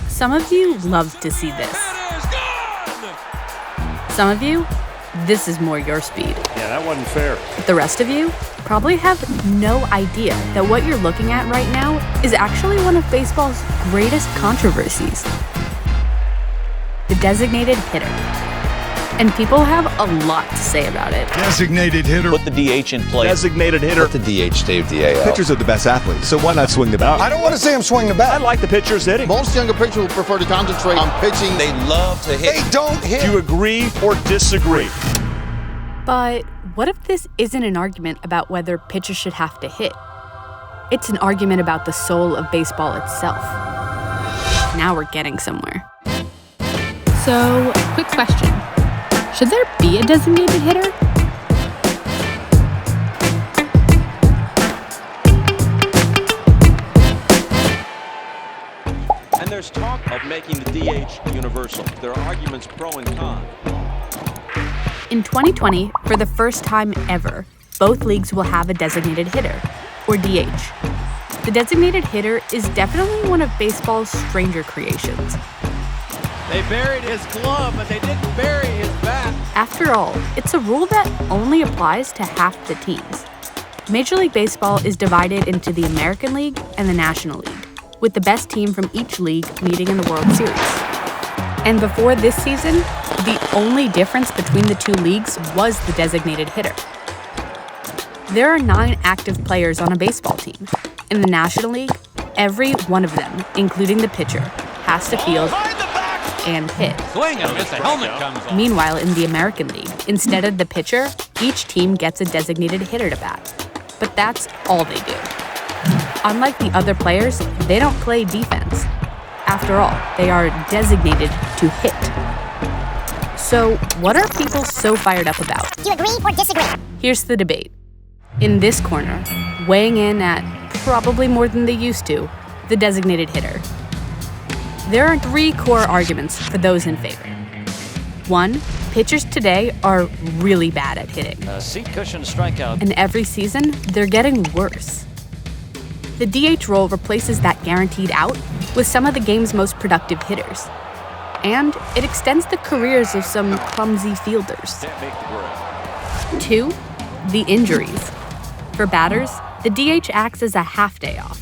Some of you love to see this. Some of you, this is more your speed. Yeah, that wasn't fair. But the rest of you probably have no idea that what you're looking at right now is actually one of baseball's greatest controversies. The designated hitter. And people have a lot to say about it. Designated hitter. Put the DH in play. Designated hitter. Let the DH save the AL. Pitchers are the best athletes, so why not swing the bat? I don't want to see him swing the I bat. like the pitchers hitting. Most younger pitchers will prefer to concentrate on pitching. They love to hit. They don't hit. Do you agree or disagree? But what if this isn't an argument about whether pitchers should have to hit? It's an argument about the soul of baseball itself. Now we're getting somewhere. So, quick question. Should there be a designated hitter? And there's talk of making the DH universal. There are arguments pro and con. In 2020, for the first time ever, both leagues will have a designated hitter, or DH. The designated hitter is definitely one of baseball's stranger creations. They buried his glove, but they didn't bury his bat. After all, it's a rule that only applies to half the teams. Major League Baseball is divided into the American League and the National League, with the best team from each league meeting in the World Series. And before this season, the only difference between the two leagues was the designated hitter. There are 9 active players on a baseball team. In the National League, every one of them, including the pitcher, has to field and hit. Swing and miss, the helmet comes off. Meanwhile, in the American League, instead of the pitcher, each team gets a designated hitter to bat. But that's all they do. Unlike the other players, they don't play defense. After all, they are designated to hit. So, what are people so fired up about? Do you agree or disagree? Here's the debate. In this corner, weighing in at probably more than they used to, the designated hitter. There are 3 core arguments for those in favor. 1, pitchers today are really bad at hitting. Seat cushion strikeout. And every season, they're getting worse. The DH role replaces that guaranteed out with some of the game's most productive hitters. And it extends the careers of some clumsy fielders. 2, the injuries. For batters, the DH acts as a half day off,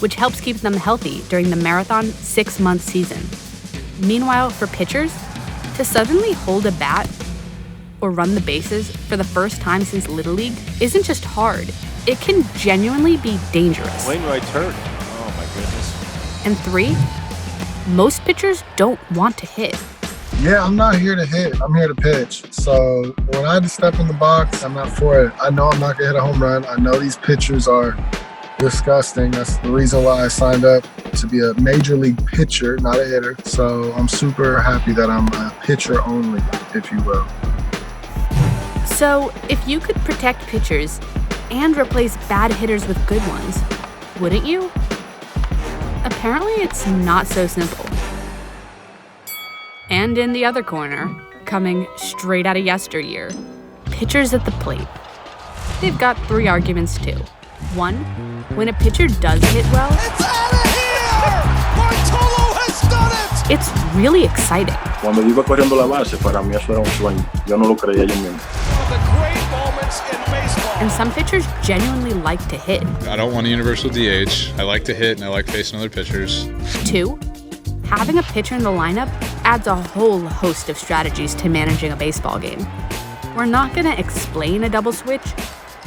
which helps keep them healthy during the marathon 6-month season. Meanwhile, for pitchers, to suddenly hold a bat or run the bases for the first time since Little League isn't just hard, it can genuinely be dangerous. Wainwright's hurt. Oh, my goodness. And 3, most pitchers don't want to hit. Yeah, I'm not here to hit. I'm here to pitch. So when I step in the box, I'm not for it. I know I'm not going to hit a home run. I know these pitchers are disgusting. That's the reason why I signed up to be a major league pitcher, not a hitter. So I'm super happy that I'm a pitcher only, if you will. So if you could protect pitchers and replace bad hitters with good ones, wouldn't you? Apparently it's not so simple. And in the other corner, coming straight out of yesteryear, pitchers at the plate. They've got 3 arguments too. 1, when a pitcher does hit well, It's out of here! Bartolo has done it! it's really exciting. Cuando iba corriendo la base, para mí eso era un sueño. Yo no lo creía yo mismo. One of the great moments in baseball. And some pitchers genuinely like to hit. I don't want a universal DH. I like to hit and I like facing other pitchers. 2, having a pitcher in the lineup adds a whole host of strategies to managing a baseball game. We're not going to explain a double switch,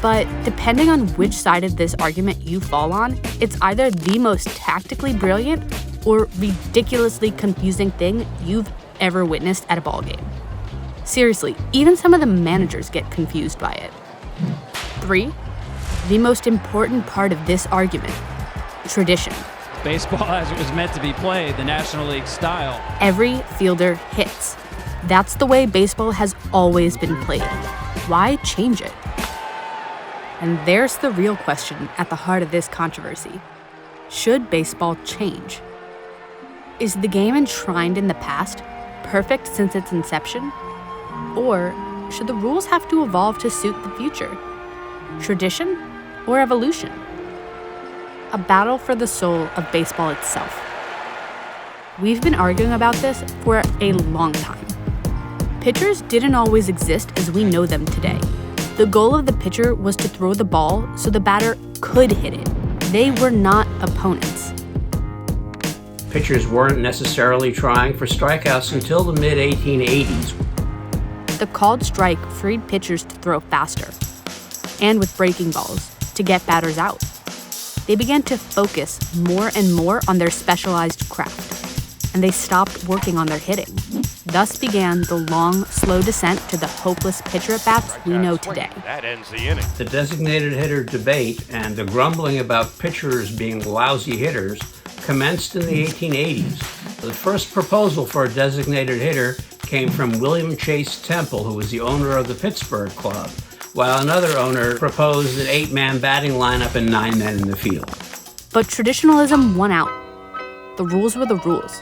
but depending on which side of this argument you fall on, it's either the most tactically brilliant or ridiculously confusing thing you've ever witnessed at a ball game. Seriously, even some of the managers get confused by it. 3, the most important part of this argument, tradition. Baseball as it was meant to be played, the National League style. Every fielder hits. That's the way baseball has always been played. Why change it? And there's the real question at the heart of this controversy. Should baseball change? Is the game enshrined in the past, perfect since its inception? Or should the rules have to evolve to suit the future? Tradition or evolution? A battle for the soul of baseball itself. We've been arguing about this for a long time. Pitchers didn't always exist as we know them today. The goal of the pitcher was to throw the ball so the batter could hit it. They were not opponents. Pitchers weren't necessarily trying for strikeouts until the mid-1880s. The called strike freed pitchers to throw faster, and with breaking balls, to get batters out. They began to focus more and more on their specialized craft, and they stopped working on their hitting. Thus began the long, slow descent to the hopeless pitcher at-bats we know today. That ends the inning. The designated hitter debate and the grumbling about pitchers being lousy hitters commenced in the 1880s. The first proposal for a designated hitter came from William Chase Temple, who was the owner of the Pittsburgh Club, while another owner proposed an 8-man batting lineup and 9 men in the field. But traditionalism won out. The rules were the rules,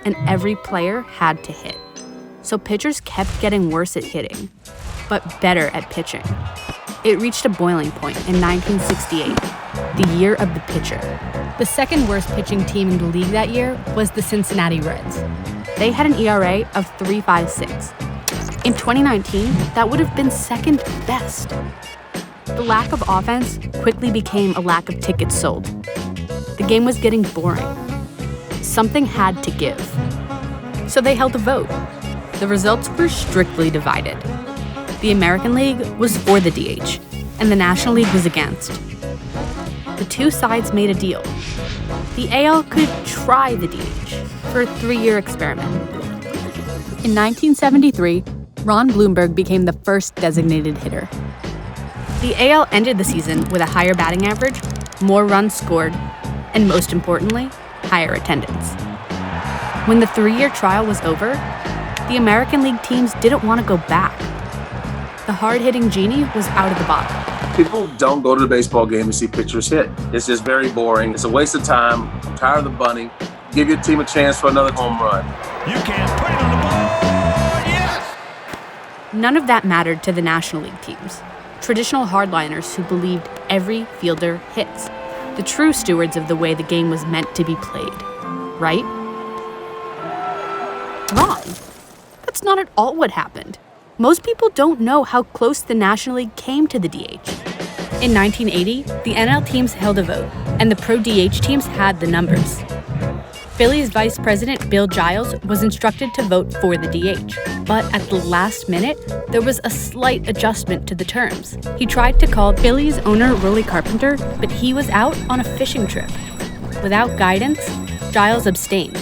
and every player had to hit. So pitchers kept getting worse at hitting, but better at pitching. It reached a boiling point in 1968, the year of the pitcher. The second worst pitching team in the league that year was the Cincinnati Reds. They had an ERA of 3.56. In 2019, that would have been second best. The lack of offense quickly became a lack of tickets sold. The game was getting boring. Something had to give. So they held a vote. The results were strictly divided. The American League was for the DH, and the National League was against. The two sides made a deal. The AL could try the DH for a 3-year experiment. In 1973, Ron Blomberg became the first designated hitter. The AL ended the season with a higher batting average, more runs scored, and most importantly, higher attendance. When the 3-year trial was over, the American League teams didn't want to go back. The hard-hitting genie was out of the bottle. People don't go to the baseball game to see pitchers hit. It's just very boring. It's a waste of time. I'm tired of the bunting. Give your team a chance for another home run. You can't put it on the board. Yes! None of that mattered to the National League teams, traditional hardliners who believed every fielder hits, the true stewards of the way the game was meant to be played. Right? Wrong. That's not at all what happened. Most people don't know how close the National League came to the DH. In 1980, the NL teams held a vote, and the pro DH teams had the numbers. Phillies Vice President Bill Giles was instructed to vote for the DH, but at the last minute, there was a slight adjustment to the terms. He tried to call Phillies owner Rollie Carpenter, but he was out on a fishing trip. Without guidance, Giles abstained.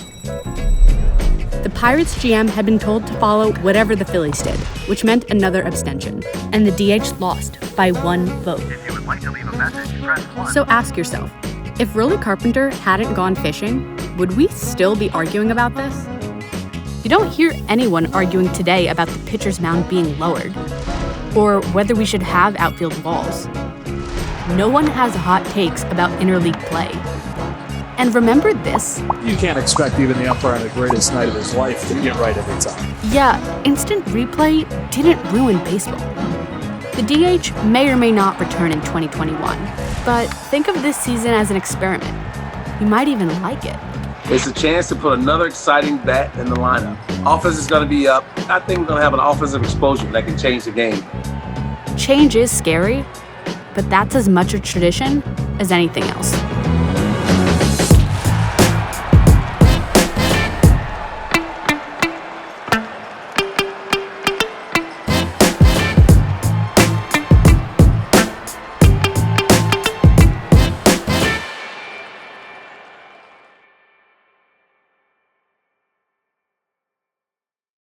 The Pirates GM had been told to follow whatever the Phillies did, which meant another abstention, and the DH lost by 1 vote. If you would like to leave a message, press 1. So ask yourself, if Rollie Carpenter hadn't gone fishing, would we still be arguing about this? You don't hear anyone arguing today about the pitcher's mound being lowered, or whether we should have outfield walls. No one has hot takes about interleague play. And remember this. You can't expect even the umpire on the greatest night of his life to get right every time. Yeah, instant replay didn't ruin baseball. The DH may or may not return in 2021, but think of this season as an experiment. You might even like it. It's a chance to put another exciting bat in the lineup. Offense is going to be up. I think we're going to have an offensive explosion that can change the game. Change is scary, but that's as much a tradition as anything else.